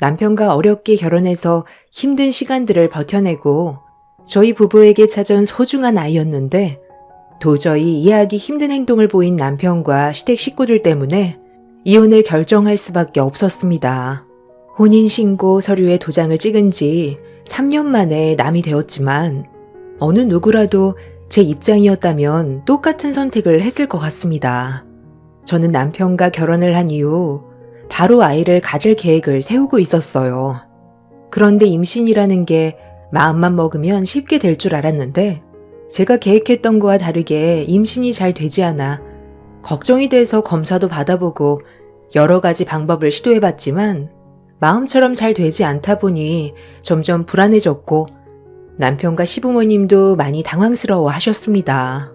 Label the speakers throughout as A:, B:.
A: 남편과 어렵게 결혼해서 힘든 시간들을 버텨내고 저희 부부에게 찾아온 소중한 아이였는데 도저히 이해하기 힘든 행동을 보인 남편과 시댁 식구들 때문에 이혼을 결정할 수밖에 없었습니다. 혼인신고 서류에 도장을 찍은 지 3년 만에 남이 되었지만 어느 누구라도 제 입장이었다면 똑같은 선택을 했을 것 같습니다. 저는 남편과 결혼을 한 이후 바로 아이를 가질 계획을 세우고 있었어요. 그런데 임신이라는 게 마음만 먹으면 쉽게 될 줄 알았는데 제가 계획했던 거와 다르게 임신이 잘 되지 않아 걱정이 돼서 검사도 받아보고 여러 가지 방법을 시도해봤지만 마음처럼 잘 되지 않다 보니 점점 불안해졌고 남편과 시부모님도 많이 당황스러워 하셨습니다.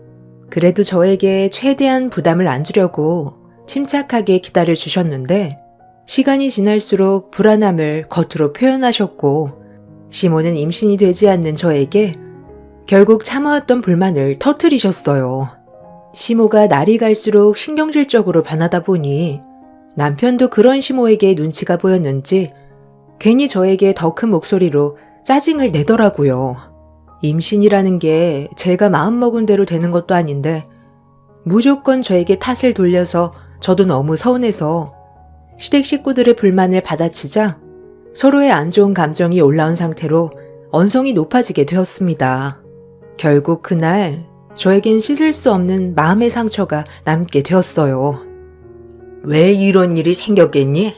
A: 그래도 저에게 최대한 부담을 안 주려고 침착하게 기다려 주셨는데 시간이 지날수록 불안함을 겉으로 표현하셨고 시모는 임신이 되지 않는 저에게 결국 참아왔던 불만을 터뜨리셨어요. 시모가 날이 갈수록 신경질적으로 변하다 보니 남편도 그런 시모에게 눈치가 보였는지 괜히 저에게 더 큰 목소리로 짜증을 내더라고요. 임신이라는 게 제가 마음먹은 대로 되는 것도 아닌데 무조건 저에게 탓을 돌려서 저도 너무 서운해서 시댁 식구들의 불만을 받아치자 서로의 안 좋은 감정이 올라온 상태로 언성이 높아지게 되었습니다. 결국 그날 저에겐 씻을 수 없는 마음의 상처가 남게 되었어요.
B: 왜 이런 일이 생겼겠니?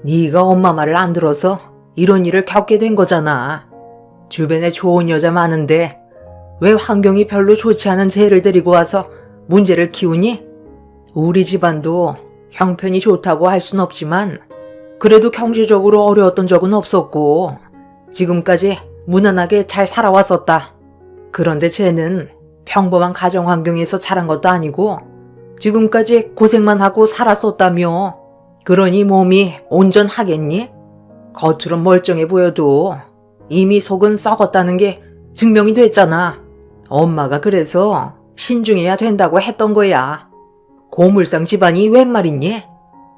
B: 네가 엄마 말을 안 들어서 이런 일을 겪게 된 거잖아. 주변에 좋은 여자 많은데 왜 환경이 별로 좋지 않은 쟤를 데리고 와서 문제를 키우니? 우리 집안도 형편이 좋다고 할 순 없지만 그래도 경제적으로 어려웠던 적은 없었고 지금까지 무난하게 잘 살아왔었다. 그런데 쟤는 평범한 가정 환경에서 자란 것도 아니고 지금까지 고생만 하고 살았었다며. 그러니 몸이 온전하겠니? 겉으론 멀쩡해 보여도 이미 속은 썩었다는 게 증명이 됐잖아. 엄마가 그래서 신중해야 된다고 했던 거야. 고물상 집안이 웬 말이니?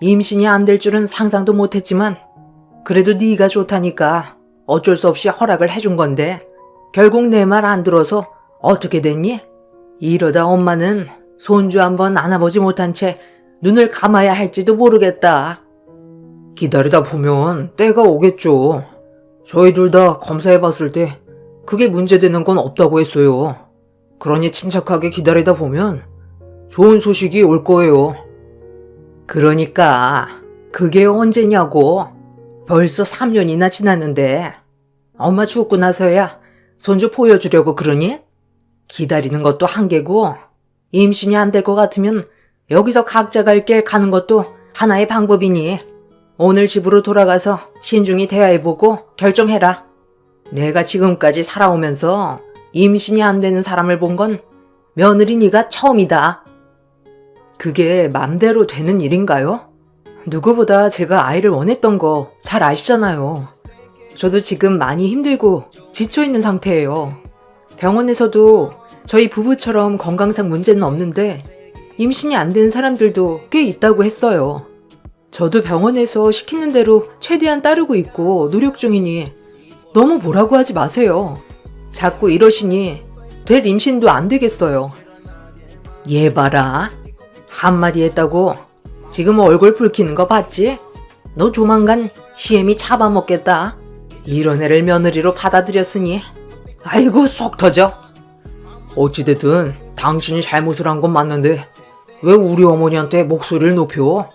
B: 임신이 안 될 줄은 상상도 못했지만 그래도 네가 좋다니까 어쩔 수 없이 허락을 해준 건데 결국 내 말 안 들어서 어떻게 됐니? 이러다 엄마는 손주 한번 안아보지 못한 채 눈을 감아야 할지도 모르겠다. 기다리다 보면 때가 오겠죠. 저희 둘 다 검사해봤을 때 그게 문제되는 건 없다고 했어요. 그러니 침착하게 기다리다 보면 좋은 소식이 올 거예요. 그러니까 그게 언제냐고. 벌써 3년이나 지났는데 엄마 죽고 나서야 손주 보여주려고 그러니? 기다리는 것도 한계고 임신이 안 될 것 같으면 여기서 각자 갈 길 가는 것도 하나의 방법이니 오늘 집으로 돌아가서 신중히 대화해보고 결정해라. 내가 지금까지 살아오면서 임신이 안 되는 사람을 본 건 며느리 네가 처음이다. 그게 맘대로 되는 일인가요? 누구보다 제가 아이를 원했던 거 잘 아시잖아요. 저도 지금 많이 힘들고 지쳐있는 상태예요. 병원에서도 저희 부부처럼 건강상 문제는 없는데 임신이 안 된 사람들도 꽤 있다고 했어요. 저도 병원에서 시키는 대로 최대한 따르고 있고 노력 중이니 너무 뭐라고 하지 마세요. 자꾸 이러시니 될 임신도 안 되겠어요. 얘 봐라. 한마디 했다고 지금 얼굴 붉히는 거 봤지? 너 조만간 시애미 잡아먹겠다. 이런 애를 며느리로 받아들였으니 아이고 속 터져. 어찌됐든 당신이 잘못을 한 건 맞는데 왜 우리 어머니한테 목소리를 높여?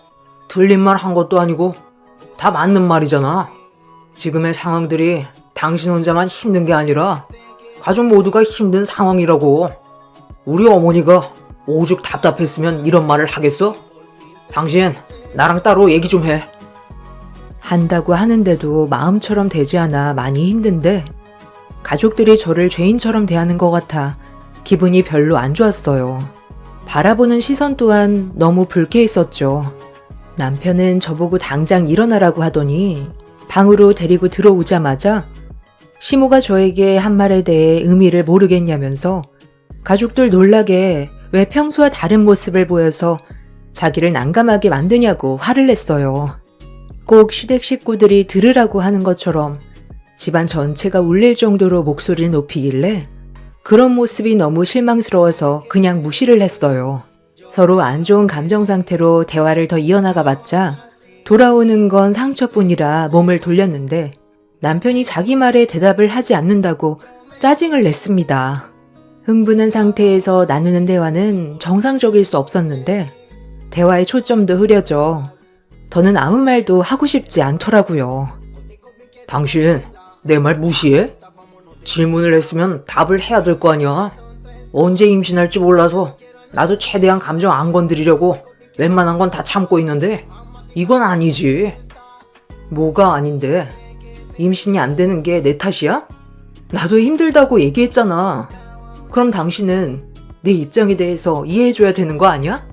B: 틀린 말 한 것도 아니고 다 맞는 말이잖아. 지금의 상황들이 당신 혼자만 힘든 게 아니라 가족 모두가 힘든 상황이라고. 우리 어머니가 오죽 답답했으면 이런 말을 하겠어? 당신 나랑 따로 얘기 좀 해.
A: 한다고 하는데도 마음처럼 되지 않아 많이 힘든데 가족들이 저를 죄인처럼 대하는 것 같아 기분이 별로 안 좋았어요. 바라보는 시선 또한 너무 불쾌했었죠. 남편은 저보고 당장 일어나라고 하더니 방으로 데리고 들어오자마자 시모가 저에게 한 말에 대해 의미를 모르겠냐면서 가족들 놀라게 왜 평소와 다른 모습을 보여서 자기를 난감하게 만드냐고 화를 냈어요. 꼭 시댁 식구들이 들으라고 하는 것처럼 집안 전체가 울릴 정도로 목소리를 높이길래 그런 모습이 너무 실망스러워서 그냥 무시를 했어요. 서로 안 좋은 감정 상태로 대화를 더 이어나가 봤자 돌아오는 건 상처뿐이라 몸을 돌렸는데 남편이 자기 말에 대답을 하지 않는다고 짜증을 냈습니다. 흥분한 상태에서 나누는 대화는 정상적일 수 없었는데 대화의 초점도 흐려져 더는 아무 말도 하고 싶지 않더라고요.
B: 당신 내 말 무시해? 질문을 했으면 답을 해야 될 거 아니야. 언제 임신할지 몰라서 나도 최대한 감정 안 건드리려고 웬만한 건 다 참고 있는데 이건 아니지. 뭐가 아닌데? 임신이 안 되는 게 내 탓이야? 나도 힘들다고 얘기했잖아. 그럼 당신은 내 입장에 대해서 이해해줘야 되는 거 아니야?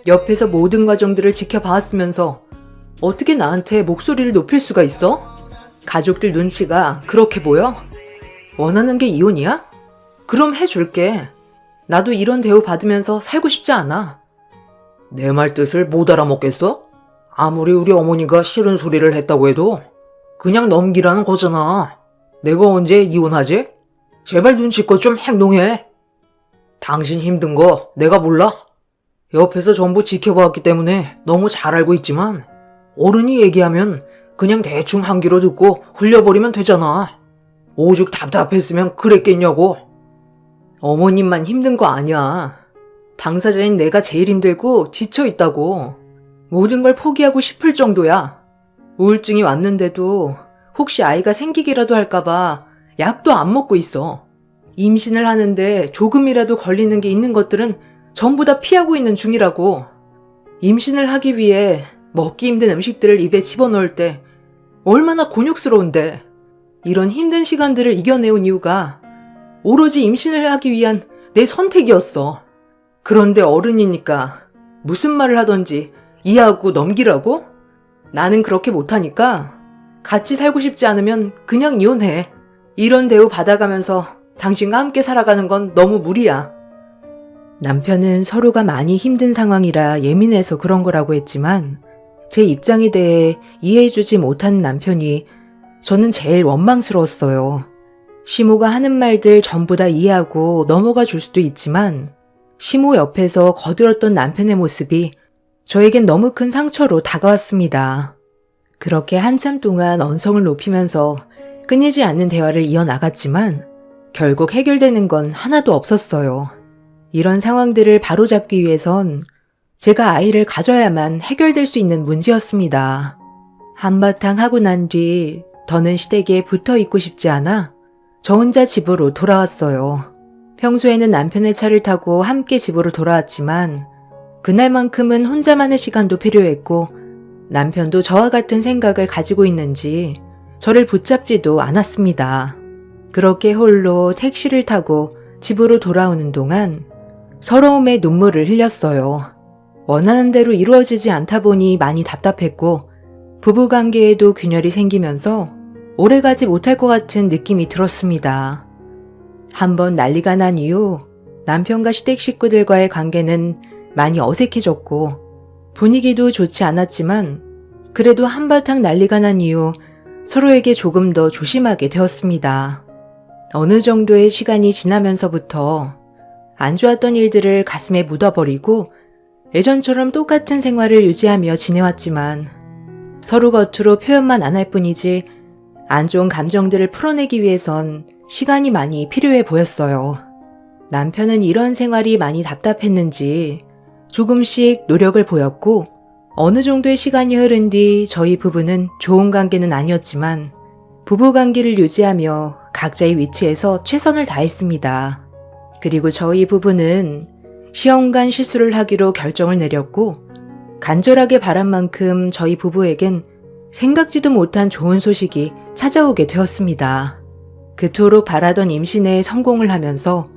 B: 옆에서 모든 과정들을 지켜봐왔으면서 어떻게 나한테 목소리를 높일 수가 있어? 가족들 눈치가 그렇게 보여? 원하는 게 이혼이야? 그럼 해줄게. 나도 이런 대우 받으면서 살고 싶지 않아. 내 말 뜻을 못 알아먹겠어? 아무리 우리 어머니가 싫은 소리를 했다고 해도 그냥 넘기라는 거잖아. 내가 언제 이혼하지? 제발 눈치껏 좀 행동해. 당신 힘든 거 내가 몰라? 옆에서 전부 지켜봤기 때문에 너무 잘 알고 있지만 어른이 얘기하면 그냥 대충 한 귀로 듣고 흘려버리면 되잖아. 오죽 답답했으면 그랬겠냐고. 어머님만 힘든 거 아니야. 당사자인 내가 제일 힘들고 지쳐있다고. 모든 걸 포기하고 싶을 정도야. 우울증이 왔는데도 혹시 아이가 생기기라도 할까봐 약도 안 먹고 있어. 임신을 하는데 조금이라도 걸리는 게 있는 것들은 전부 다 피하고 있는 중이라고. 임신을 하기 위해 먹기 힘든 음식들을 입에 집어넣을 때 얼마나 곤욕스러운데. 이런 힘든 시간들을 이겨내온 이유가 오로지 임신을 하기 위한 내 선택이었어. 그런데 어른이니까 무슨 말을 하던지 이해하고 넘기라고? 나는 그렇게 못하니까 같이 살고 싶지 않으면 그냥 이혼해. 이런 대우 받아가면서 당신과 함께 살아가는 건 너무 무리야. 남편은 서로가 많이 힘든 상황이라 예민해서 그런 거라고 했지만 제 입장에 대해 이해해주지 못하는 남편이 저는 제일 원망스러웠어요. 시모가 하는 말들 전부 다 이해하고 넘어가 줄 수도 있지만 시모 옆에서 거들었던 남편의 모습이 저에겐 너무 큰 상처로 다가왔습니다. 그렇게 한참 동안 언성을 높이면서 끊이지 않는 대화를 이어나갔지만 결국 해결되는 건 하나도 없었어요. 이런 상황들을 바로잡기 위해선 제가 아이를 가져야만 해결될 수 있는 문제였습니다. 한바탕 하고 난 뒤 더는 시댁에 붙어 있고 싶지 않아 저 혼자 집으로 돌아왔어요. 평소에는 남편의 차를 타고 함께 집으로 돌아왔지만 그날만큼은 혼자만의 시간도 필요했고 남편도 저와 같은 생각을 가지고 있는지 저를 붙잡지도 않았습니다. 그렇게 홀로 택시를 타고 집으로 돌아오는 동안 서러움에 눈물을 흘렸어요. 원하는 대로 이루어지지 않다 보니 많이 답답했고 부부관계에도 균열이 생기면서 오래가지 못할 것 같은 느낌이 들었습니다. 한번 난리가 난 이후 남편과 시댁 식구들과의 관계는 많이 어색해졌고 분위기도 좋지 않았지만 그래도 한바탕 난리가 난 이후 서로에게 조금 더 조심하게 되었습니다. 어느 정도의 시간이 지나면서부터 안 좋았던 일들을 가슴에 묻어버리고 예전처럼 똑같은 생활을 유지하며 지내왔지만 서로 겉으로 표현만 안 할 뿐이지 안 좋은 감정들을 풀어내기 위해선 시간이 많이 필요해 보였어요. 남편은 이런 생활이 많이 답답했는지 조금씩 노력을 보였고 어느 정도의 시간이 흐른 뒤 저희 부부는 좋은 관계는 아니었지만 부부관계를 유지하며 각자의 위치에서 최선을 다했습니다. 그리고 저희 부부는 시험관 시술을 하기로 결정을 내렸고 간절하게 바란 만큼 저희 부부에겐 생각지도 못한 좋은 소식이 찾아오게 되었습니다. 그토록 바라던 임신에 성공을 하면서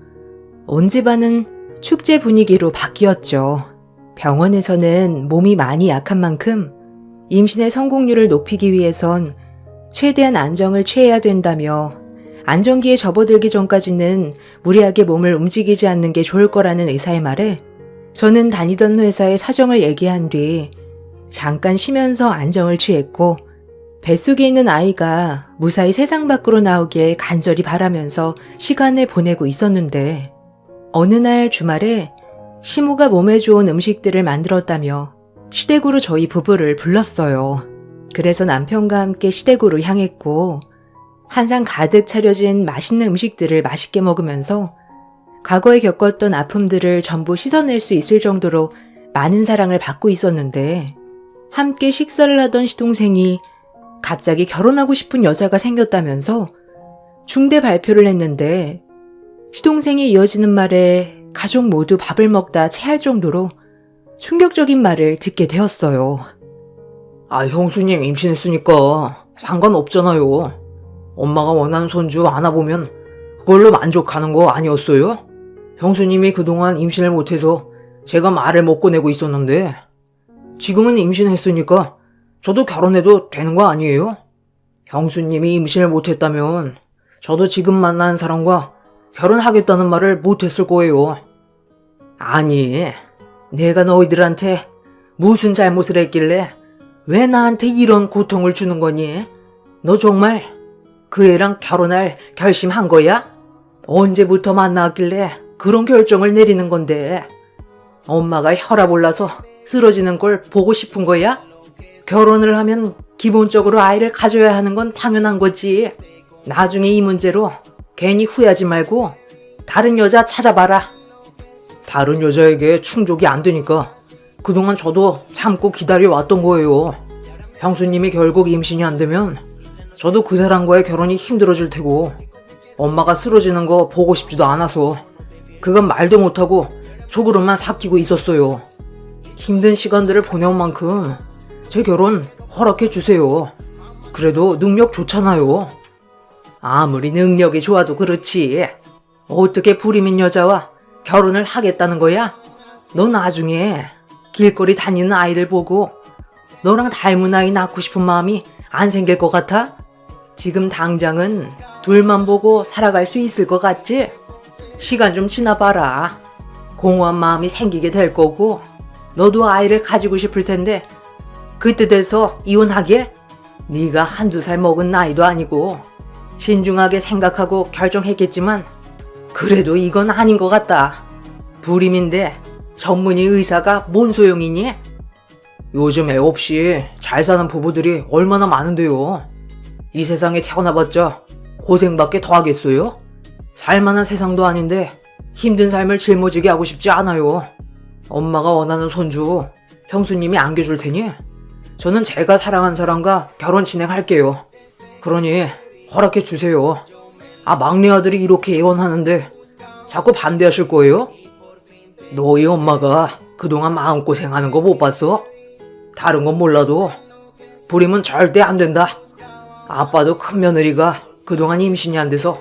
B: 온 집안은 축제 분위기로 바뀌었죠. 병원에서는 몸이 많이 약한 만큼 임신의 성공률을 높이기 위해선 최대한 안정을 취해야 된다며 안정기에 접어들기 전까지는 무리하게 몸을 움직이지 않는 게 좋을 거라는 의사의 말에 저는 다니던 회사의 사정을 얘기한 뒤 잠깐 쉬면서 안정을 취했고
A: 뱃속에 있는 아이가 무사히 세상 밖으로 나오길 간절히 바라면서 시간을 보내고 있었는데 어느 날 주말에 시모가 몸에 좋은 음식들을 만들었다며 시댁으로 저희 부부를 불렀어요. 그래서 남편과 함께 시댁으로 향했고 한상 가득 차려진 맛있는 음식들을 맛있게 먹으면서 과거에 겪었던 아픔들을 전부 씻어낼 수 있을 정도로 많은 사랑을 받고 있었는데 함께 식사를 하던 시동생이 갑자기 결혼하고 싶은 여자가 생겼다면서 중대 발표를 했는데 시동생이 이어지는 말에 가족 모두 밥을 먹다 체할 정도로 충격적인 말을 듣게 되었어요.
B: 아, 형수님 임신했으니까 상관없잖아요. 엄마가 원하는 손주 안아보면 그걸로 만족하는 거 아니었어요? 형수님이 그동안 임신을 못해서 제가 말을 못 꺼내고 있었는데 지금은 임신했으니까 저도 결혼해도 되는 거 아니에요? 형수님이 임신을 못했다면 저도 지금 만나는 사람과 결혼하겠다는 말을 못했을 거예요. 아니, 내가 너희들한테 무슨 잘못을 했길래 왜 나한테 이런 고통을 주는 거니? 너 정말 그 애랑 결혼할 결심한 거야? 언제부터 만나길래 그런 결정을 내리는 건데? 엄마가 혈압 올라서 쓰러지는 걸 보고 싶은 거야? 결혼을 하면 기본적으로 아이를 가져야 하는 건 당연한 거지. 나중에 이 문제로 괜히 후회하지 말고 다른 여자 찾아봐라. 다른 여자에게 충족이 안 되니까 그동안 저도 참고 기다려왔던 거예요. 형수님이 결국 임신이 안 되면 저도 그 사람과의 결혼이 힘들어질 테고 엄마가 쓰러지는 거 보고 싶지도 않아서 그건 말도 못하고 속으로만 삭히고 있었어요. 힘든 시간들을 보내온 만큼 제 결혼 허락해 주세요. 그래도 능력 좋잖아요. 아무리 능력이 좋아도 그렇지. 어떻게 불임인 여자와 결혼을 하겠다는 거야? 너 나중에 길거리 다니는 아이들 보고 너랑 닮은 아이 낳고 싶은 마음이 안 생길 것 같아? 지금 당장은 둘만 보고 살아갈 수 있을 것 같지? 시간 좀 지나봐라. 공허한 마음이 생기게 될 거고 너도 아이를 가지고 싶을 텐데 그때 돼서 이혼하게? 네가 한두 살 먹은 나이도 아니고 신중하게 생각하고 결정했겠지만 그래도 이건 아닌 것 같다. 불임인데 전문의 의사가 뭔 소용이니? 요즘 애 없이 잘 사는 부부들이 얼마나 많은데요. 이 세상에 태어나봤자 고생밖에 더 하겠어요? 살만한 세상도 아닌데 힘든 삶을 짊어지게 하고 싶지 않아요. 엄마가 원하는 손주 형수님이 안겨줄 테니 저는 제가 사랑한 사람과 결혼 진행할게요. 그러니 허락해 주세요. 아, 막내 아들이 이렇게 애원하는데 자꾸 반대하실 거예요? 너희 엄마가 그동안 마음고생하는 거 못 봤어? 다른 건 몰라도 불임은 절대 안 된다. 아빠도 큰 며느리가 그동안 임신이 안 돼서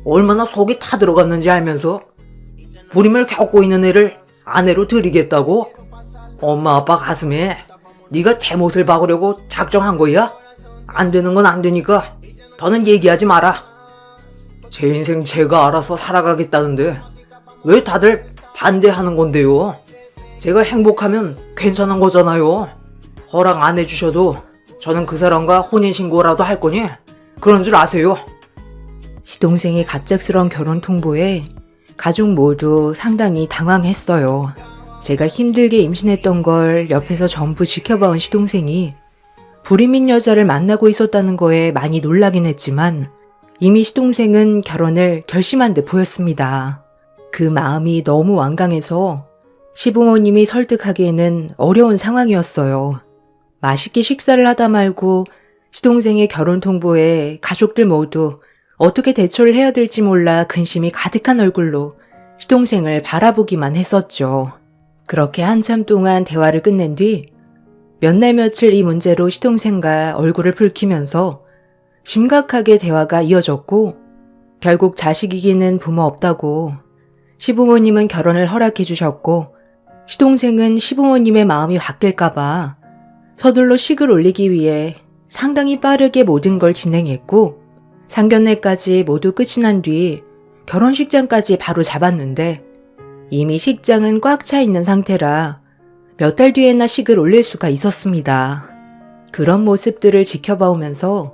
B: 얼마나 속이 타들어갔는지 알면서 불임을 겪고 있는 애를 아내로 들이겠다고? 엄마 아빠 가슴에 네가 대못을 박으려고 작정한 거야? 안 되는 건 안 되니까 더는 얘기하지 마라. 제 인생 제가 알아서 살아가겠다는데 왜 다들 반대하는 건데요? 제가 행복하면 괜찮은 거잖아요. 허락 안 해주셔도 저는 그 사람과 혼인신고라도 할 거니 그런 줄 아세요.
A: 시동생의 갑작스러운 결혼 통보에 가족 모두 상당히 당황했어요. 제가 힘들게 임신했던 걸 옆에서 전부 지켜봐온 시동생이 불임인 여자를 만나고 있었다는 거에 많이 놀라긴 했지만 이미 시동생은 결혼을 결심한 듯 보였습니다. 그 마음이 너무 완강해서 시부모님이 설득하기에는 어려운 상황이었어요. 맛있게 식사를 하다 말고 시동생의 결혼 통보에 가족들 모두 어떻게 대처를 해야 될지 몰라 근심이 가득한 얼굴로 시동생을 바라보기만 했었죠. 그렇게 한참 동안 대화를 끝낸 뒤 몇 날 며칠 이 문제로 시동생과 얼굴을 붉히면서 심각하게 대화가 이어졌고 결국 자식 이기는 부모 없다고 시부모님은 결혼을 허락해 주셨고 시동생은 시부모님의 마음이 바뀔까봐 서둘러 식을 올리기 위해 상당히 빠르게 모든 걸 진행했고 상견례까지 모두 끝이 난 뒤 결혼식장까지 바로 잡았는데 이미 식장은 꽉 차 있는 상태라 몇 달 뒤에나 식을 올릴 수가 있었습니다. 그런 모습들을 지켜봐 오면서